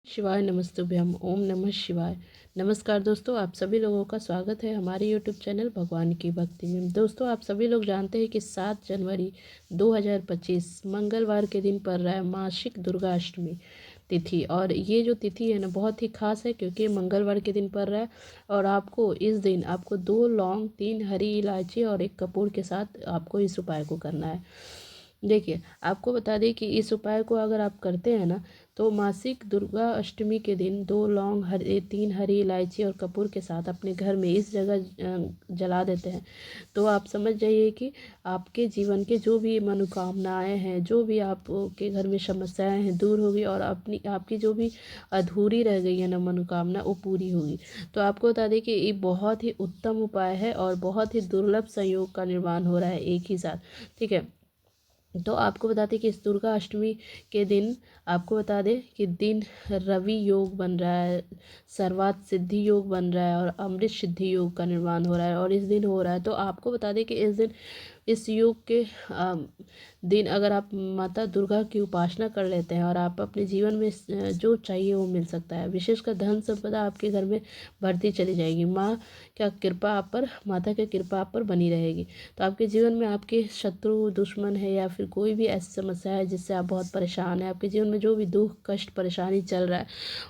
शिवाय नमस्तुभ्यम ओम नमः शिवाय। नमस्कार दोस्तों, आप सभी लोगों का स्वागत है हमारे यूट्यूब चैनल भगवान की भक्ति में। दोस्तों, आप सभी लोग जानते हैं कि 7 जनवरी 2025 मंगलवार के दिन पड़ रहा है मासिक दुर्गा अष्टमी तिथि। और ये जो तिथि है ना, बहुत ही खास है क्योंकि मंगलवार के दिन पड़ रहा है। और आपको इस दिन आपको 2 लौंग, 3 हरी इलायची और 1 कपूर के साथ आपको इस उपाय को करना है। देखिए, आपको बता दें कि इस उपाय को अगर आप करते हैं ना, तो मासिक दुर्गा अष्टमी के दिन 2 लौंग, 3 हरी इलायची और कपूर के साथ अपने घर में इस जगह जला देते हैं, तो आप समझ जाइए कि आपके जीवन के जो भी मनोकामनाएं हैं, जो भी आपके घर में समस्याएं हैं, दूर होगी। और आपकी जो भी अधूरी रह गई है ना मनोकामना, वो पूरी होगी। तो आपको बता दें कि ये बहुत ही उत्तम उपाय है और बहुत ही दुर्लभ संयोग का निर्माण हो रहा है एक ही साथ। ठीक है, तो आपको बता दें कि इस दुर्गा अष्टमी के दिन आपको बता दें कि दिन रवि योग बन रहा है, सर्वात सिद्धि योग बन रहा है और अमृत सिद्धि योग का निर्माण हो रहा है और इस दिन हो रहा है। तो आपको बता दें कि इस दिन इस योग के दिन अगर आप माता दुर्गा की उपासना कर लेते हैं और आप अपने जीवन में जो चाहिए वो मिल सकता है। विशेषकर धन संपदा आपके घर में बढ़ती चली जाएगी। माँ क्या कृपा आप पर माता की कृपा आप पर बनी रहेगी। तो आपके जीवन में आपके शत्रु दुश्मन है या फिर कोई भी ऐसी समस्या है जिससे आप बहुत परेशान हैं, आपके जीवन में जो भी दुख कष्ट परेशानी चल रहा है,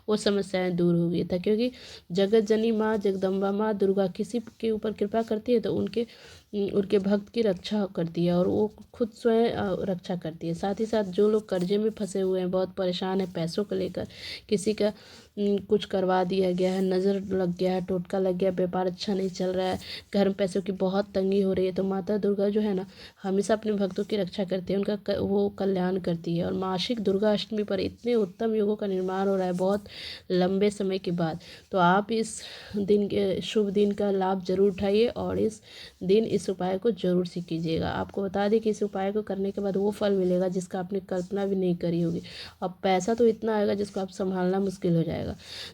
वो समस्याएं दूर होगी था। क्योंकि जगत जननी माँ जगदम्बा माँ दुर्गा किसी के ऊपर कृपा करती है तो उनके भक्त की रक्षा करती है और वो खुद स्वयं रक्षा करती है। साथ ही साथ जो लोग कर्जे में फंसे हुए हैं, बहुत परेशान है पैसों को लेकर, किसी का कुछ करवा दिया गया है, नज़र लग गया है, टोटका लग गया, व्यापार अच्छा नहीं चल रहा है, घर में पैसों की बहुत तंगी हो रही है, तो माता दुर्गा जो है ना, हमेशा अपने भक्तों की रक्षा करती है, उनका वो कल्याण करती है। और मासिक दुर्गा अष्टमी पर इतने उत्तम योगों का निर्माण हो रहा है बहुत लंबे समय के बाद। तो आप इस दिन के शुभ दिन का लाभ जरूर उठाइए और इस दिन इस उपाय को जरूर से कीजिएगा। आपको बता दें कि इस उपाय को करने के बाद वो फल मिलेगा जिसका आपने कल्पना भी नहीं करी होगी। अब पैसा तो इतना आएगा जिसको आप संभालना मुश्किल हो जाएगा।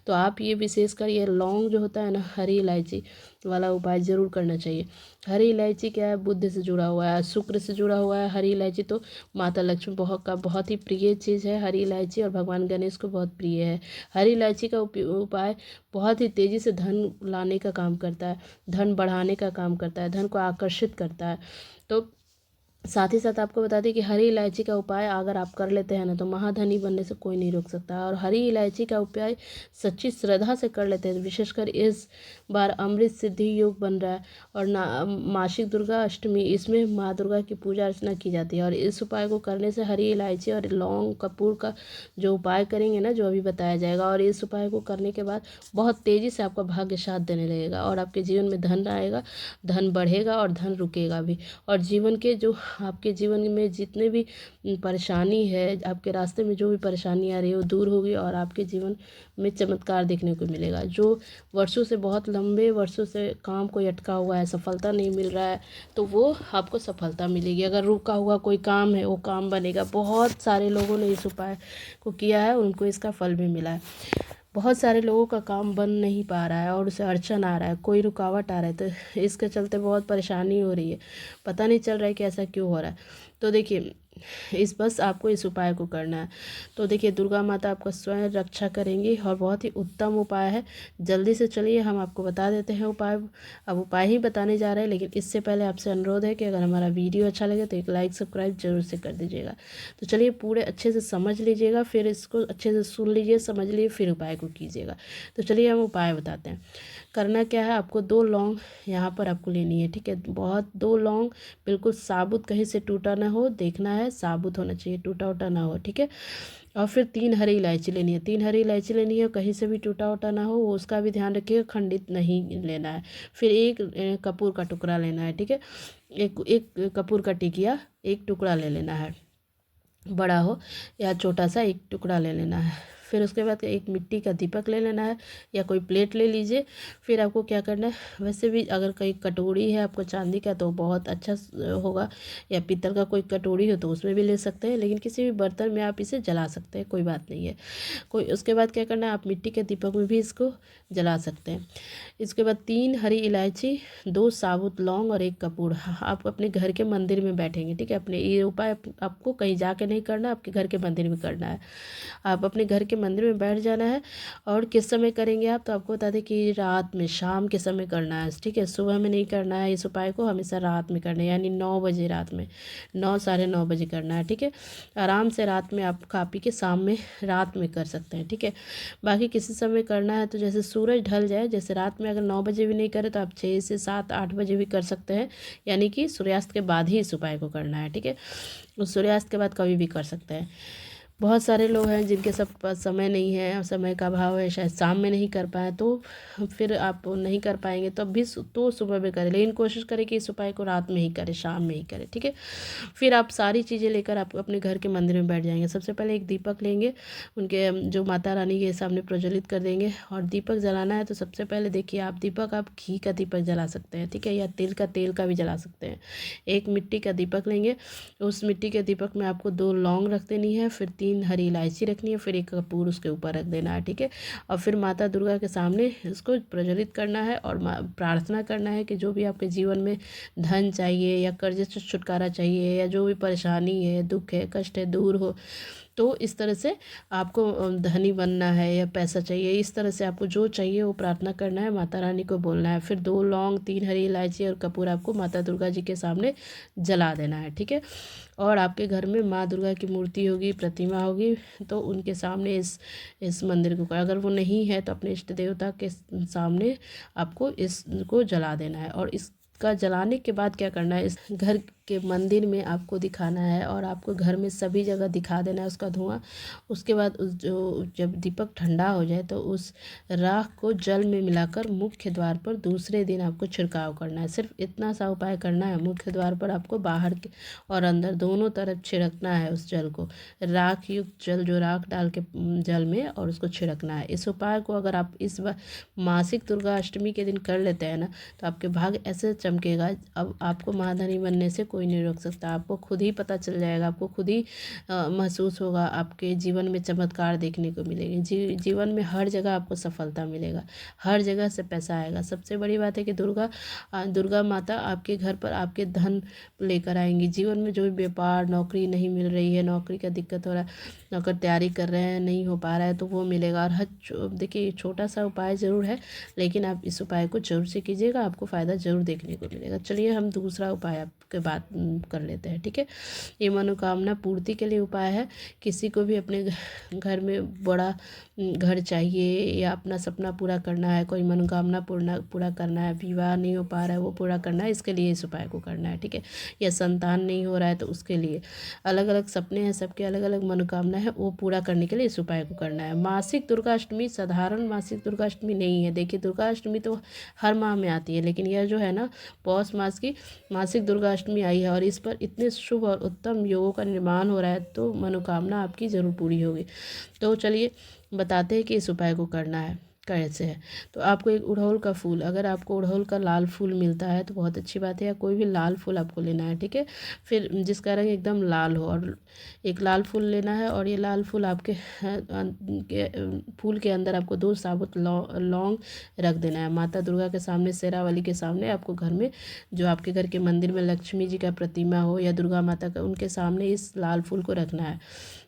तो आप ये विशेषकर ये लौंग जो होता है ना, हरी इलायची वाला उपाय जरूर करना चाहिए। हरी इलायची क्या है, बुद्ध से जुड़ा हुआ है, शुक्र से जुड़ा हुआ है। हरी इलायची तो माता लक्ष्मी बहुत ही प्रिय चीज़ है हरी इलायची, और भगवान गणेश को बहुत प्रिय है। हरी इलायची का उपाय बहुत ही तेज़ी से धन लाने का काम करता है, धन बढ़ाने का काम करता है, धन को आकर्षित करता है। तो साथ ही साथ आपको बता दें कि हरी इलायची का उपाय अगर आप कर लेते हैं ना, तो महाधनी बनने से कोई नहीं रोक सकता। और हरी इलायची का उपाय सच्ची श्रद्धा से कर लेते हैं, विशेषकर इस बार अमृत सिद्धि योग बन रहा है और मासिक दुर्गा अष्टमी, इसमें माँ दुर्गा की पूजा अर्चना की जाती है। और इस उपाय को करने से हरी इलायची और लौंग कपूर का जो उपाय करेंगे ना, जो अभी बताया जाएगा, और इस उपाय को करने के बाद बहुत तेज़ी से आपका भाग्य साथ देने लगेगा और आपके जीवन में धन आएगा, धन बढ़ेगा और धन रुकेगा भी। और जीवन के जो आपके जीवन में जितने भी परेशानी है, आपके रास्ते में जो भी परेशानी आ रही है, वो दूर होगी और आपके जीवन में चमत्कार देखने को मिलेगा। जो वर्षों से, बहुत लंबे वर्षों से काम कोई अटका हुआ है, सफलता नहीं मिल रहा है, तो वो आपको सफलता मिलेगी। अगर रुका हुआ कोई काम है, वो काम बनेगा। बहुत सारे लोगों ने इस उपाय को किया है, उनको इसका फल भी मिला है। बहुत सारे लोगों का काम बन नहीं पा रहा है और उसे अड़चन आ रहा है, कोई रुकावट आ रहा है, तो इसके चलते बहुत परेशानी हो रही है, पता नहीं चल रहा है कि ऐसा क्यों हो रहा है। तो देखिए, बस आपको इस उपाय को करना है। तो देखिए, दुर्गा माता आपका स्वयं रक्षा करेंगी और बहुत ही उत्तम उपाय है। जल्दी से चलिए, हम आपको बता देते हैं उपाय। अब उपाय ही बताने जा रहे हैं, लेकिन इससे पहले आपसे अनुरोध है कि अगर हमारा वीडियो अच्छा लगे तो एक लाइक सब्सक्राइब जरूर से कर दीजिएगा। तो चलिए, पूरे अच्छे से समझ लीजिएगा, फिर इसको अच्छे से सुन लीजिए, समझ लीजिए, फिर उपाय को कीजिएगा। तो चलिए, हम उपाय बताते हैं। करना क्या है, आपको 2 लौंग यहाँ पर आपको लेनी है। ठीक है, बहुत 2 लौंग बिल्कुल साबुत, कहीं से टूटा ना हो, देखना है साबुत होना चाहिए, टूटा उटा ना हो। ठीक है, और फिर 3 हरी इलायची लेनी है। 3 हरी इलायची लेनी है, कहीं से भी टूटा उटा ना हो, उसका भी ध्यान रखिएगा, खंडित नहीं लेना है। फिर एक कपूर का टुकड़ा लेना है। ठीक है, एक एक कपूर का टिकिया एक टुकड़ा ले लेना है, बड़ा हो या छोटा सा एक टुकड़ा ले लेना है। फिर उसके बाद एक मिट्टी का दीपक ले लेना है या कोई प्लेट ले लीजिए। फिर आपको क्या करना है, वैसे भी अगर कोई कटोरी है आपको चांदी का तो बहुत अच्छा होगा, या पीतल का कोई कटोरी हो तो उसमें भी ले सकते हैं, लेकिन किसी भी बर्तन में आप इसे जला सकते हैं, कोई बात नहीं है कोई। उसके बाद क्या करना है, आप मिट्टी के दीपक में भी इसको जला सकते हैं। इसके बाद 3 हरी इलायची, 2 साबुत लौंग और 1 कपूर। आप अपने घर के मंदिर में बैठेंगे। ठीक है, अपने ये उपाय आपको कहीं जाके नहीं करना, आपके घर के मंदिर में करना है। आप अपने घर के के मंदिर में बैठ जाना है। और किस समय करेंगे आप, तो आपको बता दें कि रात में, शाम के समय करना है, ठीक है। सुबह में नहीं करना है, इस उपाय को हमेशा रात में करना है, यानी 9 बजे रात में, 9 साढ़े 9 बजे करना है, ठीक है। आराम से रात में आप खा पी के शाम में रात में कर सकते हैं, ठीक है। बाकी किसी समय करना है तो जैसे सूरज ढल जाए, जैसे रात में अगर 9 बजे भी नहीं करें तो आप 6 से 7 8 बजे भी कर सकते हैं, यानी कि सूर्यास्त के बाद ही इस उपाय को करना है, ठीक है। उस सूर्यास्त के बाद कभी भी कर सकते हैं। बहुत सारे लोग हैं जिनके सब पास समय नहीं है, समय का अभाव है, शायद शाम में नहीं कर पाए, तो फिर आप नहीं कर पाएंगे तो भी तो सुबह में करें, लेकिन कोशिश करें कि इस उपाय को रात में ही करें, शाम में ही करें, ठीक है। फिर आप सारी चीज़ें लेकर आप अपने घर के मंदिर में बैठ जाएंगे। सबसे पहले एक दीपक लेंगे, उनके जो माता रानी के सामने प्रज्वलित कर देंगे। और दीपक जलाना है तो सबसे पहले देखिए, आप दीपक, आप घी का दीपक जला सकते हैं, ठीक है, या तिल का तेल का भी जला सकते हैं। एक मिट्टी का दीपक लेंगे, उस मिट्टी के दीपक में आपको 2 लौंग रख देनी है, फिर 3 हरी इलायची रखनी है, फिर एक कपूर उसके ऊपर रख देना है, ठीक है। और फिर माता दुर्गा के सामने इसको प्रज्वलित करना है और प्रार्थना करना है कि जो भी आपके जीवन में धन चाहिए या कर्जे से छुटकारा चाहिए या जो भी परेशानी है, दुख है, कष्ट है, दूर हो। तो इस तरह से आपको धनी बनना है या पैसा चाहिए, इस तरह से आपको जो चाहिए वो प्रार्थना करना है, माता रानी को बोलना है। फिर 2 लौंग, 3 हरी इलायची और कपूर आपको माता दुर्गा जी के सामने जला देना है, ठीक है। और आपके घर में माँ दुर्गा की मूर्ति होगी, प्रतिमा होगी, तो उनके सामने इस मंदिर को, अगर वो नहीं है तो अपने इष्ट देवता के सामने आपको इसको जला देना है। और इसका जलाने के बाद क्या करना है, इस घर के मंदिर में आपको दिखाना है और आपको घर में सभी जगह दिखा देना है उसका धुआं। उसके बाद उस जो जब दीपक ठंडा हो जाए तो उस राख को जल में मिलाकर मुख्य द्वार पर दूसरे दिन आपको छिड़काव करना है। सिर्फ इतना सा उपाय करना है, मुख्य द्वार पर आपको बाहर के और अंदर दोनों तरफ छिड़कना है उस जल को, राख युक्त जल, जो राख डाल के जल में, और उसको छिड़कना है। इस उपाय को अगर आप इस बार मासिक दुर्गा अष्टमी के दिन कर लेते हैं ना, तो आपके भाग्य ऐसे चमकेगा, अब आपको महाधनी बनने से कोई नहीं रोक सकता। आपको खुद ही पता चल जाएगा, आपको खुद ही महसूस होगा, आपके जीवन में चमत्कार देखने को मिलेगी। जीवन में हर जगह आपको सफलता मिलेगा, हर जगह से पैसा आएगा। सबसे बड़ी बात है कि दुर्गा माता आपके घर पर आपके धन लेकर आएंगी। जीवन में जो भी व्यापार, नौकरी नहीं मिल रही है, नौकरी का दिक्कत हो रहा है, नौकर तैयारी कर रहे हैं, नहीं हो पा रहा है, तो वो मिलेगा। और देखिए, छोटा सा उपाय ज़रूर है, लेकिन आप इस उपाय को जरूर से कीजिएगा, आपको फ़ायदा ज़रूर देखने को मिलेगा। चलिए हम दूसरा उपाय आपके बात कर लेते हैं, ठीक है। ये मनोकामना पूर्ति के लिए उपाय है। किसी को भी अपने घर में बड़ा घर चाहिए या अपना सपना पूरा करना है, कोई मनोकामना पूरा करना है, विवाह नहीं हो पा रहा है वो पूरा करना है, इसके लिए इस उपाय को करना है, ठीक है। या संतान नहीं हो रहा है तो उसके लिए, अलग अलग सपने हैं, सबके अलग अलग मनोकामना है, वो पूरा करने के लिए इस उपाय को करना है। मासिक दुर्गाष्टमी साधारण मासिक दुर्गाष्टमी नहीं है। देखिए, दुर्गाष्टमी तो हर माह में आती है, लेकिन यह जो है ना, पौष मास की मासिक दुर्गाष्टमी आई है और इस पर इतने शुभ और उत्तम योगों का निर्माण हो रहा है, तो मनोकामना आपकी ज़रूर पूरी होगी। तो चलिए बताते हैं कि इस उपाय को करना है कैसे है। तो आपको एक उड़हुल का फूल, अगर आपको उड़हुल का लाल फूल मिलता है तो बहुत अच्छी बात है, या कोई भी लाल फूल आपको लेना है, ठीक है। फिर जिसका रंग एकदम लाल हो, और एक लाल फूल लेना है। और ये लाल फूल आपके फूल के अंदर आपको 2 साबुत लौंग रख देना है। माता दुर्गा के सामने, शेरावाली के सामने, आपको घर में जो आपके घर के मंदिर में लक्ष्मी जी का प्रतिमा हो या दुर्गा माता का, उनके सामने इस लाल फूल को रखना है।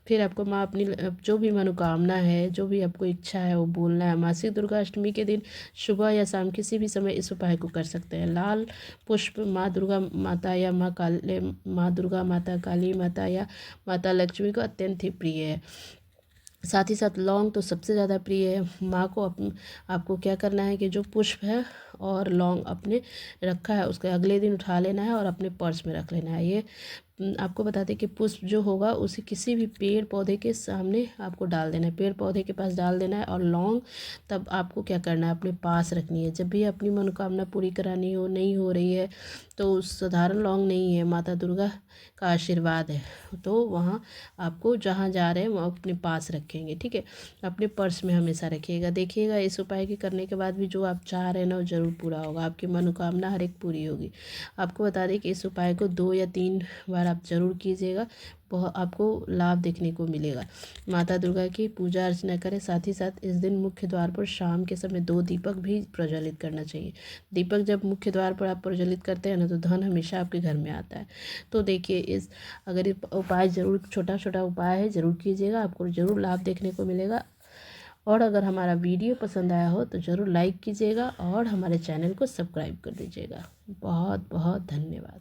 फिर आपको माँ अपनी जो भी मनोकामना है, जो भी आपको इच्छा है वो बोलना है। मासिक दुर्गा अष्टमी के दिन सुबह या शाम किसी भी समय इस उपाय को कर सकते हैं। लाल पुष्प माँ दुर्गा माता या माँ दुर्गा माता, काली माता या माता लक्ष्मी को अत्यंत ही प्रिय है। साथ ही साथ लौंग तो सबसे ज़्यादा प्रिय है माँ को। आपको क्या करना है कि जो पुष्प है और लौंग अपने रखा है, उसके अगले दिन उठा लेना है और अपने पर्स में रख लेना है। ये आपको बता दें कि पुष्प जो होगा उसे किसी भी पेड़ पौधे के सामने आपको डाल देना है, पेड़ पौधे के पास डाल देना है। और लौंग तब आपको क्या करना है, अपने पास रखनी है। जब भी अपनी मनोकामना पूरी करानी हो, नहीं हो रही है, तो साधारण लौंग नहीं है, माता दुर्गा का आशीर्वाद है, तो वहाँ आपको जहाँ जा रहे हैं वो अपने पास रखेंगे, ठीक है। अपने पर्स में हमेशा रखिएगा। देखिएगा, इस उपाय के करने के बाद भी जो आप चाह रहे हैं ना, वो ज़रूर पूरा होगा, आपकी मनोकामना हर एक पूरी होगी। आपको बता दें कि इस उपाय को 2 या 3 बार आप ज़रूर कीजिएगा, बहुत आपको लाभ देखने को मिलेगा। माता दुर्गा की पूजा अर्चना करें। साथ ही साथ इस दिन मुख्य द्वार पर शाम के समय 2 दीपक भी प्रज्वलित करना चाहिए। दीपक जब मुख्य द्वार पर आप प्रज्वलित करते हैं ना, तो धन हमेशा आपके घर में आता है। तो देखिए, अगर उपाय ज़रूर, छोटा छोटा उपाय है, ज़रूर कीजिएगा, आपको ज़रूर लाभ देखने को मिलेगा। और अगर हमारा वीडियो पसंद आया हो तो ज़रूर लाइक कीजिएगा और हमारे चैनल को सब्सक्राइब कर दीजिएगा। बहुत बहुत धन्यवाद।